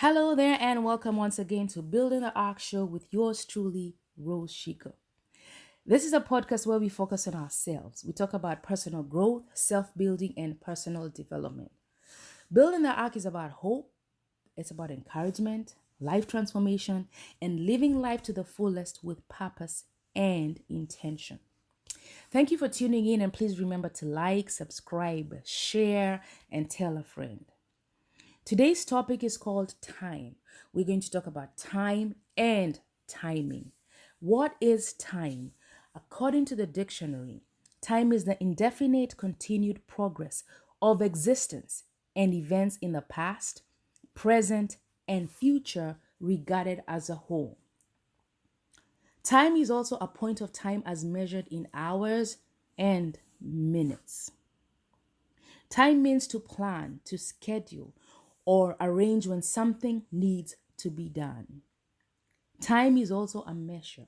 Hello there, and welcome once again to Building the Ark Show with yours truly, Rose Shiko. This is a podcast where we focus on ourselves. We talk about personal growth, self building, and personal development. Building the Ark is about hope, it's about encouragement, life transformation, and living life to the fullest with purpose and intention. Thank you for tuning in, and please remember to like, subscribe, share, and tell a friend. Today's topic is called time. We're going to talk about time and timing. What is time? According to the dictionary, time is the indefinite continued progress of existence and events in the past, present, and future regarded as a whole. Time is also a point of time as measured in hours and minutes. Time means to plan, to schedule, or arrange when something needs to be done. Time is also a measure.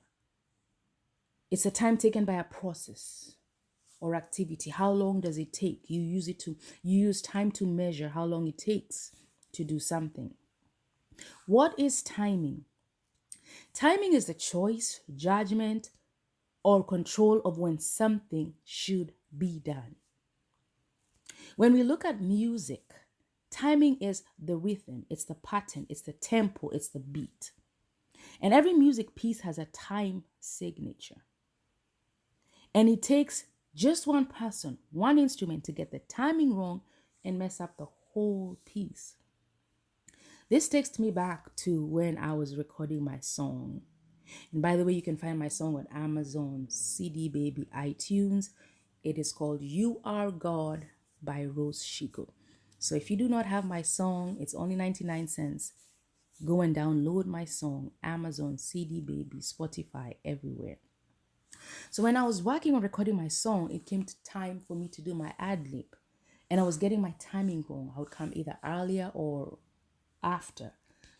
It's a time taken by a process or activity. How long does it take? You use time to measure how long it takes to do something. What is timing? Timing is the choice, judgment, or control of when something should be done. When we look at music, timing is the rhythm, it's the pattern, it's the tempo, it's the beat. And every music piece has a time signature. And it takes just one person, one instrument to get the timing wrong and mess up the whole piece. This takes me back to when I was recording my song. And by the way, you can find my song on Amazon, CD Baby, iTunes. It is called You Are God by Rose Shiko. So if you do not have my song, it's only 99 cents. Go and download my song, Amazon, CD Baby, Spotify, everywhere. So when I was working on recording my song, it came to time for me to do my ad lib. And I was getting my timing wrong. I would come either earlier or after.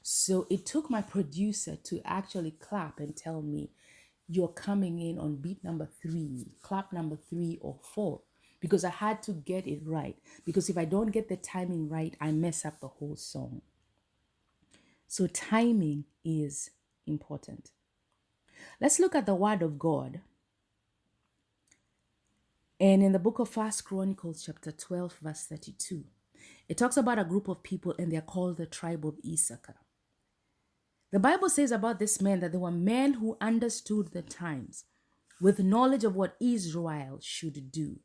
So it took my producer to actually clap and tell me, you're coming in on beat number 3, clap number 3 or 4. Because I had to get it right. Because if I don't get the timing right, I mess up the whole song. So timing is important. Let's look at the word of God. And in the book of 1 Chronicles chapter 12 verse 32, it talks about a group of people and they're called the tribe of Issachar. The Bible says about this man that they were men who understood the times with knowledge of what Israel should do.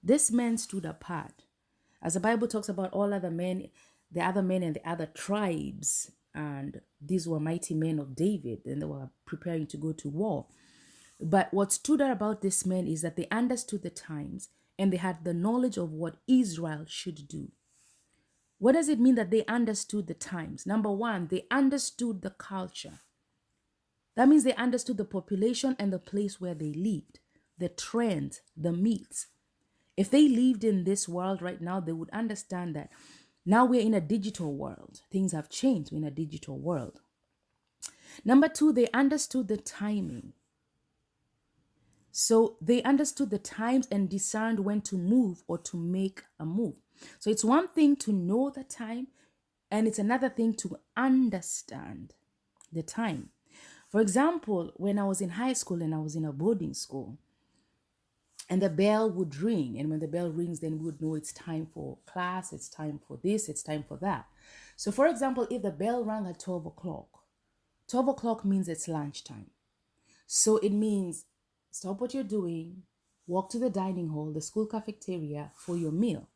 This man stood apart. As the Bible talks about all other men, the other men and the other tribes, and these were mighty men of David, and they were preparing to go to war. But what stood out about this man is that they understood the times and they had the knowledge of what Israel should do. What does it mean that they understood the times? Number one, they understood the culture. That means they understood the population and the place where they lived, the trends, the myths. If they lived in this world right now, they would understand that now we're in a digital world. Things have changed. We're in a digital world. Number two, they understood the timing. So they understood the times and discerned when to move or to make a move. So it's one thing to know the time, and it's another thing to understand the time. For example, when I was in high school and I was in a boarding school, and the bell would ring. And when the bell rings, then we would know it's time for class, it's time for this, it's time for that. So for example, if the bell rang at 12 o'clock, 12 o'clock means it's lunchtime. So it means stop what you're doing, walk to the dining hall, the school cafeteria for your meal.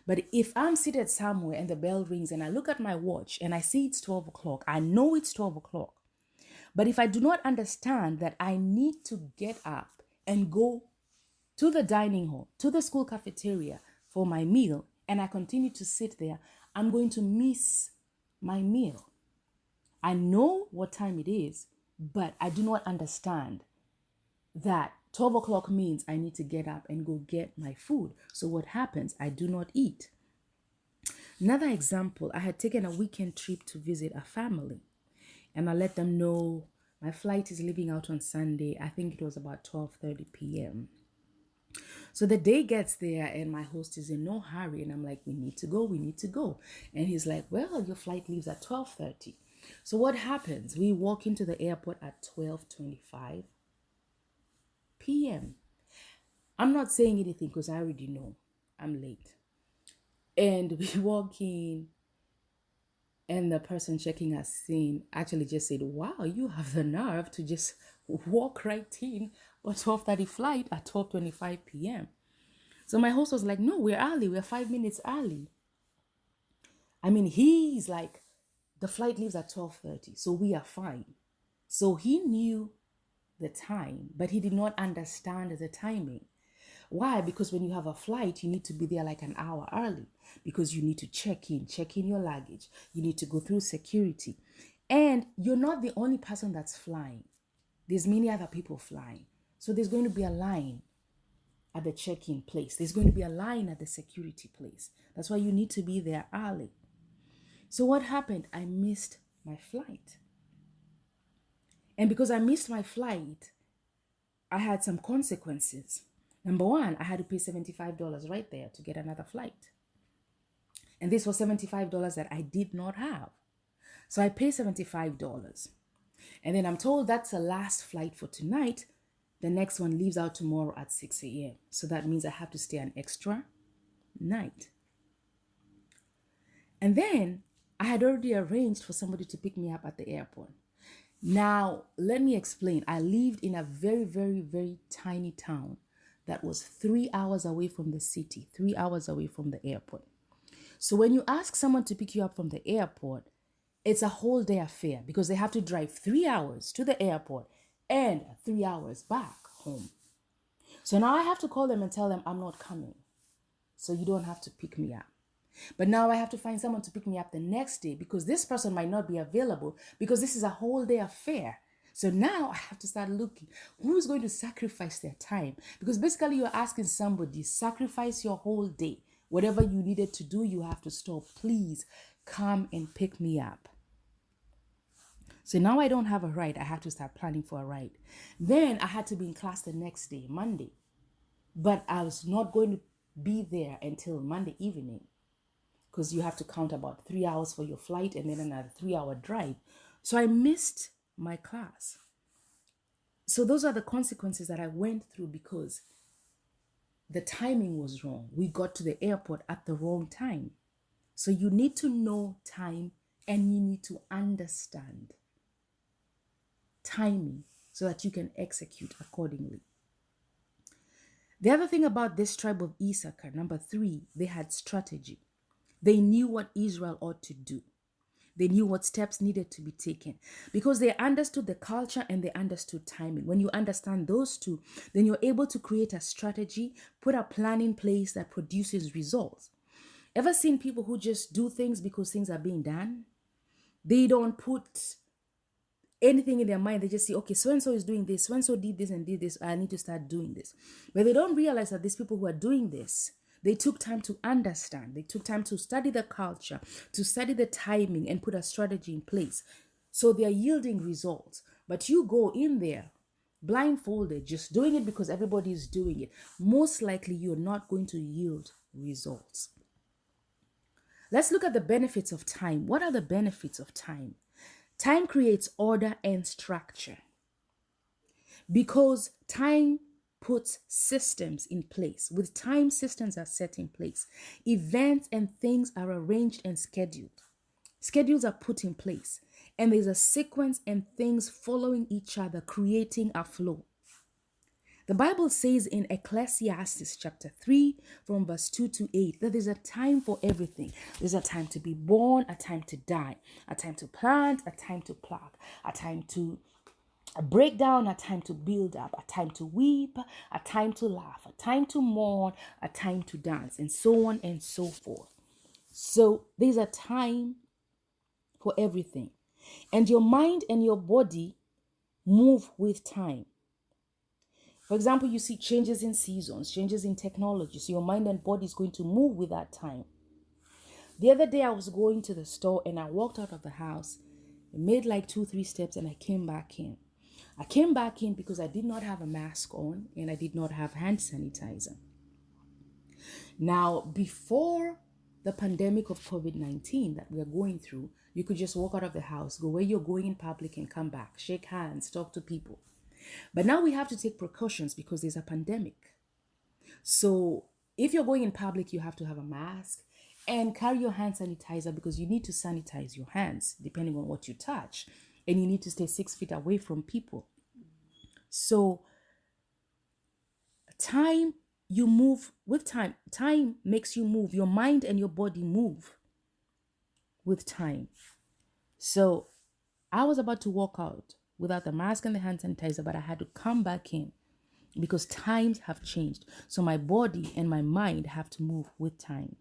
But if I'm seated somewhere and the bell rings and I look at my watch and I see it's 12 o'clock, I know it's 12 o'clock. But if I do not understand that I need to get up and go to the dining hall, to the school cafeteria for my meal, and I continue to sit there, I'm going to miss my meal. I know what time it is, but I do not understand that 12 o'clock means I need to get up and go get my food. So what happens? I do not eat. Another example, I had taken a weekend trip to visit a family, and I let them know my flight is leaving out on Sunday. I think it was about 12:30 p.m. So the day gets there and my host is in no hurry and I'm like, we need to go, we need to go. And he's like, well, your flight leaves at 12:30. So what happens? We walk into the airport at 12:25 p.m. I'm not saying anything because I already know I'm late. And we walk in and the person checking us in actually just said, wow, you have the nerve to just walk right in a 12:30 flight at 12:25 p.m. So my host was like, no, we're early. We're 5 minutes early. I mean, he's like, the flight leaves at 12:30, so we are fine. So he knew the time, but he did not understand the timing. Why? Because when you have a flight, you need to be there like an hour early because you need to check in your luggage. You need to go through security. And you're not the only person that's flying. There's many other people flying. So there's going to be a line at the check-in place. There's going to be a line at the security place. That's why you need to be there early. So what happened? I missed my flight. And because I missed my flight, I had some consequences. Number one, I had to pay $75 right there to get another flight. And this was $75 that I did not have. So I paid $75. And then I'm told that's the last flight for tonight. The next one leaves out tomorrow at 6 a.m. So that means I have to stay an extra night. And then I had already arranged for somebody to pick me up at the airport. Now, let me explain. I lived in a very, very, very tiny town that was 3 hours away from the city, 3 hours away from the airport. So when you ask someone to pick you up from the airport, it's a whole day affair because they have to drive 3 hours to the airport and 3 hours back home. So now I have to call them and tell them I'm not coming. So you don't have to pick me up. But now I have to find someone to pick me up the next day because this person might not be available because this is a whole day affair. So now I have to start looking who's going to sacrifice their time, because basically you're asking somebody, sacrifice your whole day. Whatever you needed to do, you have to stop. Please come and pick me up. So now I don't have a ride. I have to start planning for a ride. Then I had to be in class the next day, Monday. But I was not going to be there until Monday evening because you have to count about 3 hours for your flight and then another 3-hour drive. So I missed my class. So those are the consequences that I went through because the timing was wrong. We got to the airport at the wrong time. So you need to know time and you need to understand timing so that you can execute accordingly. The other thing about this tribe of Issachar, number 3, they had strategy. They knew what Israel ought to do. They knew what steps needed to be taken because they understood the culture and they understood timing. When you understand those two, then you're able to create a strategy, put a plan in place that produces results. Ever seen people who just do things because things are being done? They don't put anything in their mind. They just say, okay, so-and-so is doing this, so-and-so did this and did this, I need to start doing this. But they don't realize that these people who are doing this, they took time to understand. They took time to study the culture, to study the timing and put a strategy in place. So they are yielding results. But you go in there blindfolded, just doing it because everybody is doing it. Most likely you're not going to yield results. Let's look at the benefits of time. What are the benefits of time? Time creates order and structure because time puts systems in place. With time, systems are set in place. Events and things are arranged and scheduled. Schedules are put in place, and there's a sequence and things following each other, creating a flow. The Bible says in Ecclesiastes chapter 3 from verse 2 to 8 that there's a time for everything. There's a time to be born, a time to die, a time to plant, a time to pluck, a time to break down, a time to build up, a time to weep, a time to laugh, a time to mourn, a time to dance, and so on and so forth. So there's a time for everything. And your mind and your body move with time. For example, you see changes in seasons, changes in technology. So your mind and body is going to move with that time. The other day I was going to the store and I walked out of the house, made like 2-3 steps and I came back in. I came back in because I did not have a mask on and I did not have hand sanitizer. Now, before the pandemic of COVID-19 that we are going through, you could just walk out of the house, go where you're going in public and come back, shake hands, talk to people. But now we have to take precautions because there's a pandemic. So if you're going in public, you have to have a mask and carry your hand sanitizer because you need to sanitize your hands depending on what you touch. And you need to stay 6 feet away from people. So time, you move with time. Time makes you move. Your mind and your body move with time. So I was about to walk out without the mask and the hand sanitizer, but I had to come back in because times have changed. So my body and my mind have to move with time.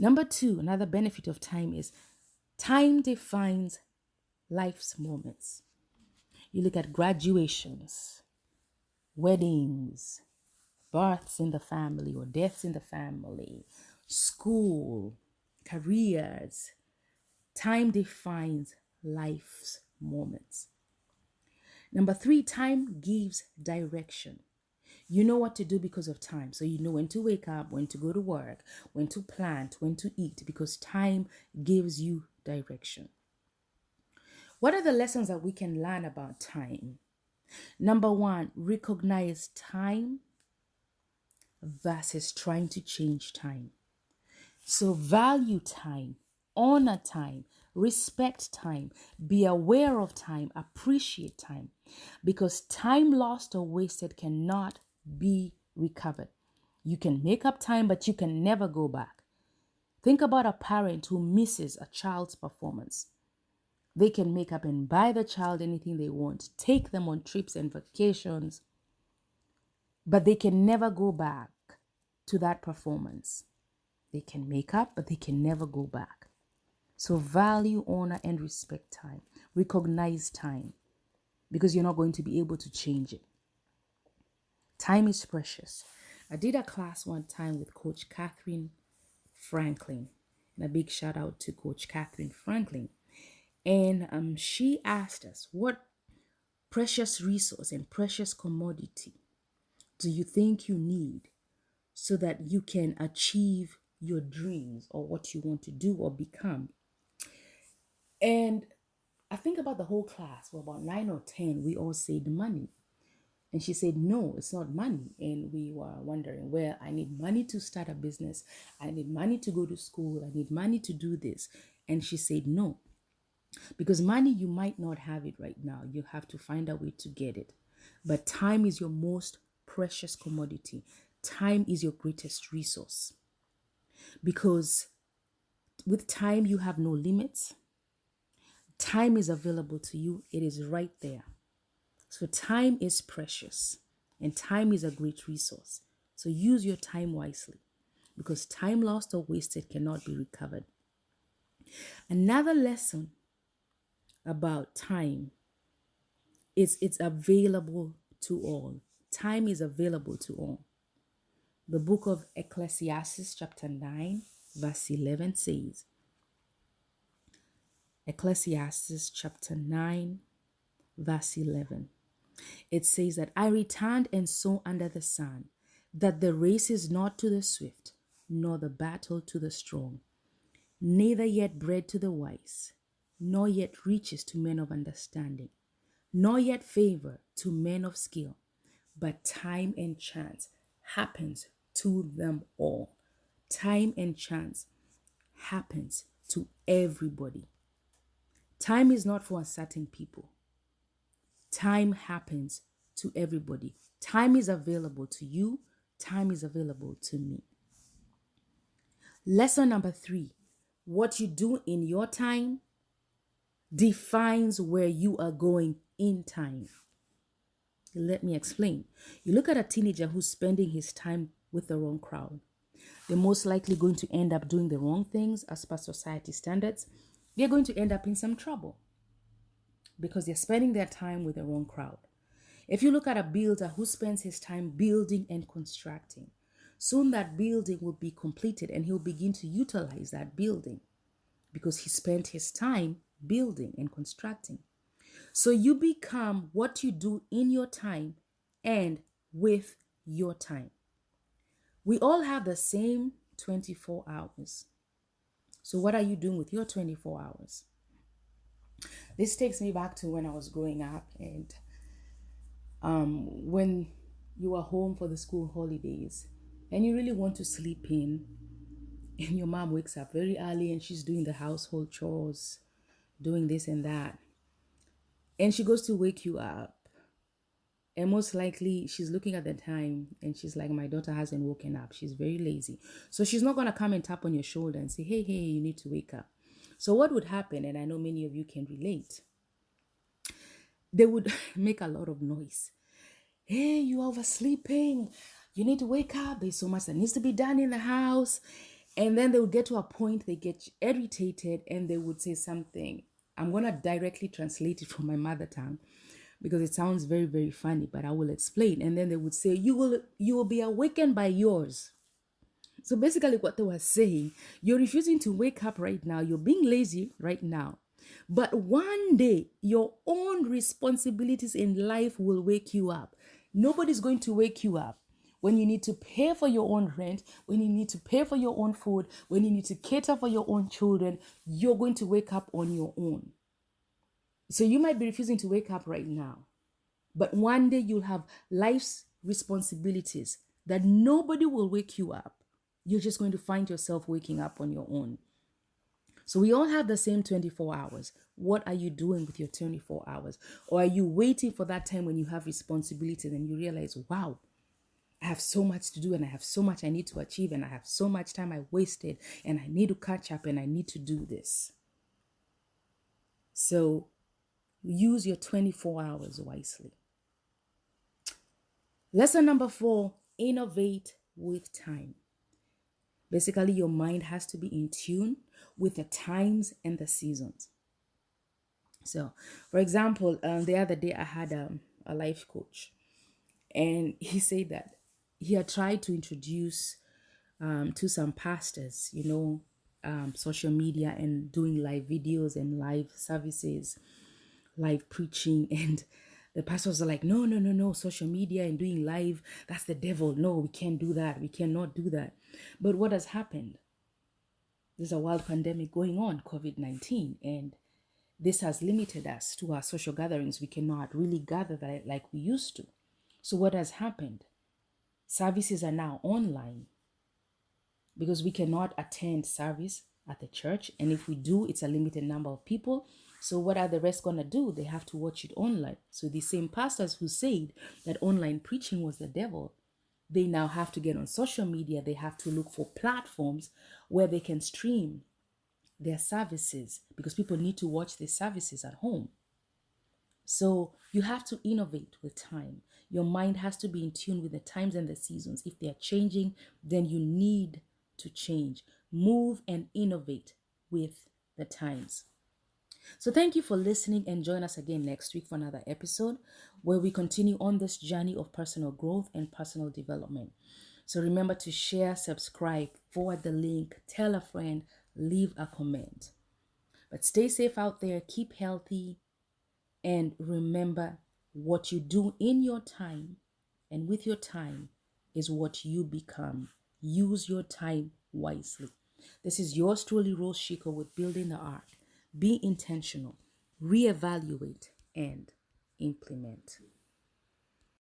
Number two, another benefit of time is time defines life's moments. You look at graduations, weddings, births in the family or deaths in the family, school, careers. Time defines life's moments. Number three, time gives direction. You know what to do because of time. So you know when to wake up, when to go to work, when to plant, when to eat, because time gives you direction. What are the lessons that we can learn about time? Number one, recognize time versus trying to change time. So value time, honor time, respect time, be aware of time, appreciate time, because time lost or wasted cannot be recovered. You can make up time, but you can never go back. Think about a parent who misses a child's performance. They can make up and buy the child anything they want, take them on trips and vacations, but they can never go back to that performance. They can make up, but they can never go back. So value, honor, and respect time. Recognize time because you're not going to be able to change it. Time is precious. I did a class one time with Coach Catherine Franklin. And a big shout out to Coach Catherine Franklin. And she asked us, what precious resource and precious commodity do you think you need so that you can achieve your dreams or what you want to do or become? And I think about the whole class, well, about 9 or 10, we all said money. And she said, no, it's not money. And we were wondering, well, I need money to start a business. I need money to go to school. I need money to do this. And she said, no, because money, you might not have it right now. You have to find a way to get it. But time is your most precious commodity. Time is your greatest resource. Because with time, you have no limits. Time is available to you. It is right there. So time is precious and time is a great resource. So use your time wisely because time lost or wasted cannot be recovered. Another lesson about time is it's available to all. Time is available to all. The book of Ecclesiastes chapter 9 verse 11 says, Ecclesiastes chapter 9 verse 11. It says that I returned and saw under the sun that the race is not to the swift, nor the battle to the strong, neither yet bread to the wise, nor yet riches to men of understanding, nor yet favor to men of skill, but time and chance happens to them all. Time and chance happens to everybody. Time is not for uncertain people. Time happens to everybody. Time is available to you. Time is available to me. Lesson number 3. What you do in your time defines where you are going in time. Let me explain. You look at a teenager who's spending his time with the wrong crowd. They're most likely going to end up doing the wrong things as per society standards. They're going to end up in some trouble because they're spending their time with the wrong crowd. If you look at a builder who spends his time building and constructing, soon that building will be completed and he'll begin to utilize that building because he spent his time building and constructing. So you become what you do in your time and with your time. We all have the same 24 hours. So what are you doing with your 24 hours? This takes me back to when I was growing up, and when you are home for the school holidays and you really want to sleep in, and your mom wakes up very early and she's doing the household chores, doing this and that, and she goes to wake you up, and most likely she's looking at the time and she's like, my daughter hasn't woken up, she's very lazy. So she's not going to come and tap on your shoulder and say, hey, you need to wake up. So what would happen, and I know many of you can relate, they would make a lot of noise. Hey, you oversleeping, you need to wake up, there's so much that needs to be done in the house. And then they would get to a point, they get irritated, and they would say something. I'm going to directly translate it from my mother tongue because it sounds very, very funny, but I will explain. And then they would say, you will be awakened by yours. So basically what they were saying, you're refusing to wake up right now, you're being lazy right now, but one day your own responsibilities in life will wake you up. Nobody's going to wake you up when you need to pay for your own rent, when you need to pay for your own food, when you need to cater for your own children. You're going to wake up on your own. So you might be refusing to wake up right now, but one day you'll have life's responsibilities that nobody will wake you up. You're just going to find yourself waking up on your own. So we all have the same 24 hours. What are you doing with your 24 hours? Or are you waiting for that time when you have responsibilities and you realize, wow, I have so much to do and I have so much I need to achieve and I have so much time I wasted and I need to catch up and I need to do this. So use your 24 hours wisely. Lesson number 4, innovate with time. Basically, your mind has to be in tune with the times and the seasons. So, for example, the other day I had a life coach, and he said that he had tried to introduce to some pastors, social media and doing live videos and live services, live preaching. And the pastors are like, no, social media and doing live, that's the devil. No, we can't do that. We cannot do that. But what has happened? There's a world pandemic going on, COVID-19, and this has limited us to our social gatherings. We cannot really gather like we used to. So what has happened? Services are now online because we cannot attend service at the church. And if we do, it's a limited number of people. So what are the rest going to do? They have to watch it online. So the same pastors who said that online preaching was the devil, they now have to get on social media. They have to look for platforms where they can stream their services because people need to watch their services at home. So you have to innovate with time. Your mind has to be in tune with the times and the seasons. If they are changing, then you need to change. Move and innovate with the times. So thank you for listening, and join us again next week for another episode where we continue on this journey of personal growth and personal development. So remember to share, subscribe, forward the link, tell a friend, leave a comment. But stay safe out there, keep healthy, and remember, what you do in your time and with your time is what you become. Use your time wisely. This is yours truly, Rose Shiko, with Building the Ark. Be intentional, reevaluate, and implement.